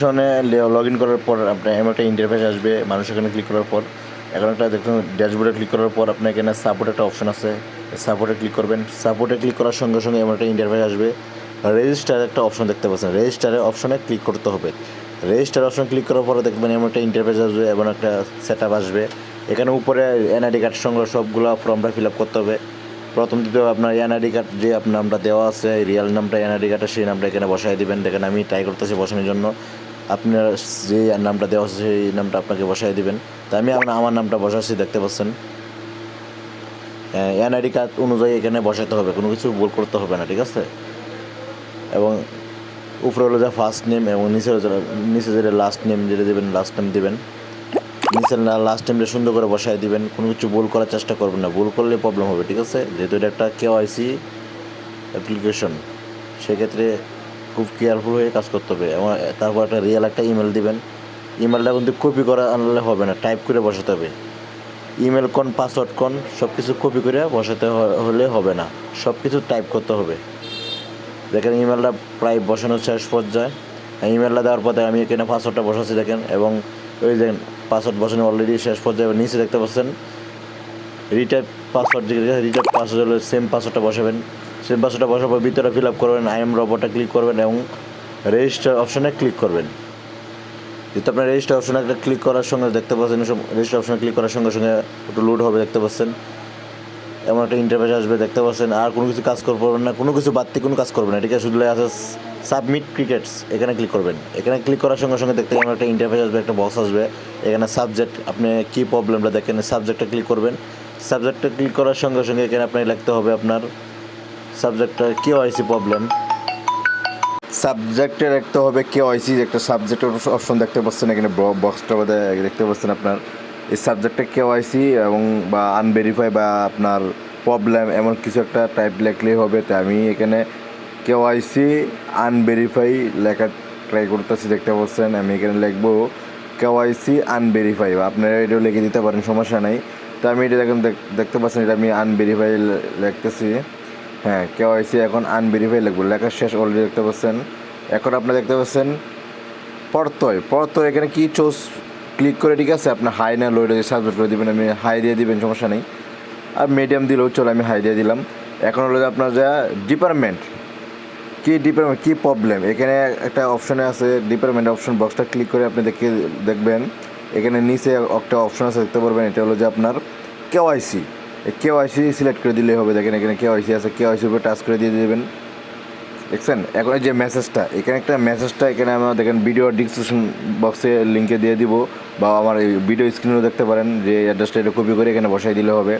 Log in করার পর আপনার এমন একটা ইন্টারফেস আসবে। মানুষ এখানে ক্লিক করার পর এখন একটা দেখুন ড্যাশবোর্ডে ক্লিক করার পর আপনার এখানে সাপোর্ট একটা অপশন আছে, সাপোর্টে ক্লিক করবেন। সাপোর্টে ক্লিক করার সঙ্গে সঙ্গে এমন একটা ইন্টারফেস আসবে। রেজিস্টার একটা অপশন দেখতে পাচ্ছেন, রেজিস্টারের অপশনে ক্লিক করতে হবে। রেজিস্টার অপশন ক্লিক করার পরে দেখবেন এমন একটা ইন্টারফেস আসবে এবং একটা সেট আপ আসবে। এখানে উপরে এনআইডি কার্ড সংগ্রহ সবগুলো ফর্মটা ফিল আপ করতে হবে। প্রথম দ্বিতীয় আপনার এনআইডি কার্ড যে আপনার নামটা দেওয়া আছে, রিয়েল নামটা এনআইডি কার্ডে সেই নামটা এখানে বসাই দিবেন। দেখেন আমি ট্রাই করতেছি বসানোর জন্য। আপনার যে নামটা দেওয়া আছে সেই নামটা আপনাকে বসাই দিবেন। তো আমি আমার নামটা বসাচ্ছি, দেখতে পাচ্ছেন। এনআইডি কার্ড অনুযায়ী এখানে বসাতে হবে, কোনো কিছু ভুল করতে হবে না, ঠিক আছে। এবং উপরে হলো যা ফার্স্ট নেম এবং নিচে যেটা লাস্ট নেম যেটা দেবেন, লাস্ট নেম দেবেন। নিচের লাস্ট নেমটা সুন্দর করে বসাই দিবেন। কোনো কিছু ভুল করার চেষ্টা করবেন না, ভুল করলে প্রবলেম হবে, ঠিক আছে। যেহেতু এটা একটা কেওআইসি অ্যাপ্লিকেশন, সেক্ষেত্রে খুব কেয়ারফুল হয়ে কাজ করতে হবে। এবং তারপর একটা রিয়েল একটা ইমেল দিবেন। ইমেলটা কিন্তু কপি করা আনলে হবে না, টাইপ করে বসাতে হবে। ইমেল কোন পাসওয়ার্ড কোন সব কিছু কপি করে বসাতে হলে হবে না, সব কিছু টাইপ করতে হবে। দেখেন ইমেলটা প্রায় বসানোর শেষ পর্যায়ে। ইমেলটা দেওয়ার পরে আমি এখানে পাসওয়ার্ডটা বসাচ্ছি দেখেন, এবং ওই দেখেন পাসওয়ার্ড বসানো অলরেডি শেষ পর্যায়ে। নিচে দেখতে পাচ্ছেন রিটাইপ পাসওয়ার্ড, রিটাইপ পাসওয়ার্ড হলে সেম পাসওয়ার্ডটা বসাবেন। সেম পাসওয়ার্ডটা বসার পর ভিতরে ফিল আপ করবেন, আই এম রোবটে ক্লিক করবেন এবং রেজিস্টার অপশনে ক্লিক করবেন। যেহেতু আপনার রেজিস্টার অপশনে একটা ক্লিক করার সঙ্গে দেখতে পাচ্ছেন, রেজিস্টার অপশনে ক্লিক করার সঙ্গে সঙ্গে একটু লোড হবে, দেখতে পাচ্ছেন। এমন একটা ইন্টারফেস আসবে, দেখতে পাচ্ছেন। আর কোনো কিছু কাজ করবেন না, কোনো কিছু বাড়তি কোনো কাজ করবেন না, ঠিক আছে। শুধু আছে সাবমিট ক্রিকেটস, এখানে ক্লিক করবেন। এখানে ক্লিক করার সঙ্গে সঙ্গে দেখতে এমন একটা ইন্টারফেস আসবে, একটা বক্স আসবে। এখানে সাবজেক্ট, আপনি কী প্রবলেমটা দেখেন, সাবজেক্টটা ক্লিক করবেন। সাবজেক্টটা ক্লিক করার সঙ্গে সঙ্গে এখানে আপনার লিখতে হবে আপনার সাবজেক্টটা কেওআইসি প্রবলেম। সাবজেক্টে রাখতে হবে কেওআইসি, একটা সাবজেক্টের অপশন দেখতে পাচ্ছেন এখানে বক্সটার মধ্যে দেখতে পাচ্ছেন আপনার এই সাবজেক্টে কেওআইসি এবং বা আনভেরিফাই বা আপনার প্রবলেম এমন কিছু একটা টাইপ লিখলেই হবে। তো আমি এখানে কেওআইসি আনভেরিফাই লেখা ট্রাই করতেছি, দেখতে পাচ্ছেন। আমি এখানে লিখবো কেওআইসি আনভেরিফাই, বা আপনারা এটাও লিখে দিতে পারেন, সমস্যা নাই। তো আমি এটা এখন দেখতে পাচ্ছেন, এটা আমি আনভেরিফাই লিখতেছি। হ্যাঁ, কেওআইসি এখন আনভেরিফাই লিখবো, লেখার শেষ অলরেডি দেখতে পাচ্ছেন। এখন আপনারা দেখতে পাচ্ছেন পরতয় এখানে কি চোজ ক্লিক করে, ঠিক আছে। আপনার হাই না লো এটা সাবজেক্ট করে দেবেন, আমি হাই দিয়ে দিবেন, সমস্যা নেই। আর মিডিয়াম দিলেও চলো, আমি হাই দিয়ে দিলাম। এখন হলো আপনার যা ডিপার্টমেন্ট কী প্রবলেম, এখানে একটা অপশানে আছে ডিপার্টমেন্ট অপশন, বক্সটা ক্লিক করে আপনি দেখবেন এখানে নিচে একটা অপশন আছে, দেখতে পারবেন। এটা হলো যে আপনার কেওআইসি, কেওআইসি সিলেক্ট করে দিলেই হবে। দেখেন এখানে কেওআইসি আছে, কেওআইসির উপরে টাচ করে দিয়ে দেবেন, দেখছেন। এখন এই যে মেসেজটা, এখানে একটা মেসেজটা এখানে আমরা দেখেন ভিডিও ডিসক্রিপশন বক্সে লিঙ্কে দিয়ে দিব, বা আমার এই ভিডিও স্ক্রিনেও দেখতে পারেন যে অ্যাড্রেসটা এটা কপি করে এখানে বসাই দিলে হবে।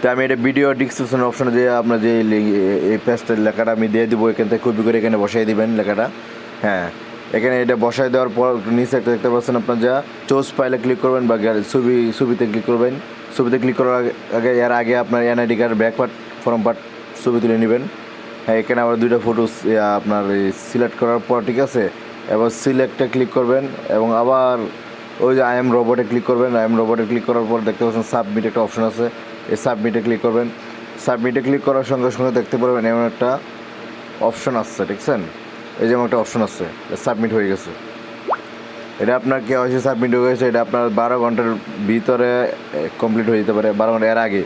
তো আমি এটা ভিডিও ডিসক্রিপশন অপশনে যে আপনার যে এই পেজটার লেখাটা আমি দিয়ে দিব, এখান থেকে কপি করে এখানে বসাই দিবেন লেখাটা। হ্যাঁ, এখানে এটা বসাই দেওয়ার পর নিচে একটা দেখতে পাচ্ছেন আপনার যা চোজ ফাইলে ক্লিক করবেন, বা ছবিতে ক্লিক করবেন। ছবিতে ক্লিক করার আগে এর আগে আপনার NID card back part from part ছবি তুলে নেবেন। হ্যাঁ, এখানে আবার দুইটা ফটো আপনার সিলেক্ট করার পর, ঠিক আছে, এবার সিলেক্টে ক্লিক করবেন এবং আবার ওই যে আই এম রোবটে ক্লিক করবেন। আই এম রোবটে ক্লিক করার পর দেখতে পাচ্ছেন সাবমিট একটা অপশন আছে, এই সাবমিটে ক্লিক করবেন। সাবমিটে ক্লিক করার সঙ্গে সঙ্গে দেখতে পারবেন এমন একটা অপশন আসছে, দেখছেন। এই যেমন একটা অপশন আসছে, সাবমিট হয়ে গেছে। এটা আপনার কেওআইসি সাবমিট হয়ে গেছে। এটা আপনার 12 ঘন্টার ভিতরে কমপ্লিট হয়ে যেতে পারে, 12 ঘন্টা। এর আগে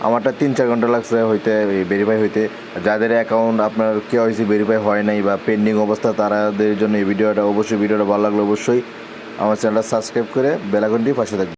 আমারটা 3-4 ঘন্টা লাগছে হইতে, ভেরিফাই হইতে। যাদের অ্যাকাউন্ট আপনার কেওআইসি ভেরিফাই হয় নাই বা পেন্ডিং অবস্থা, তাদের জন্য এই ভিডিওটা ভালো লাগলে অবশ্যই আমার চ্যানেলটা সাবস্ক্রাইব করে বেল আইকনটি পাশে থাকবে।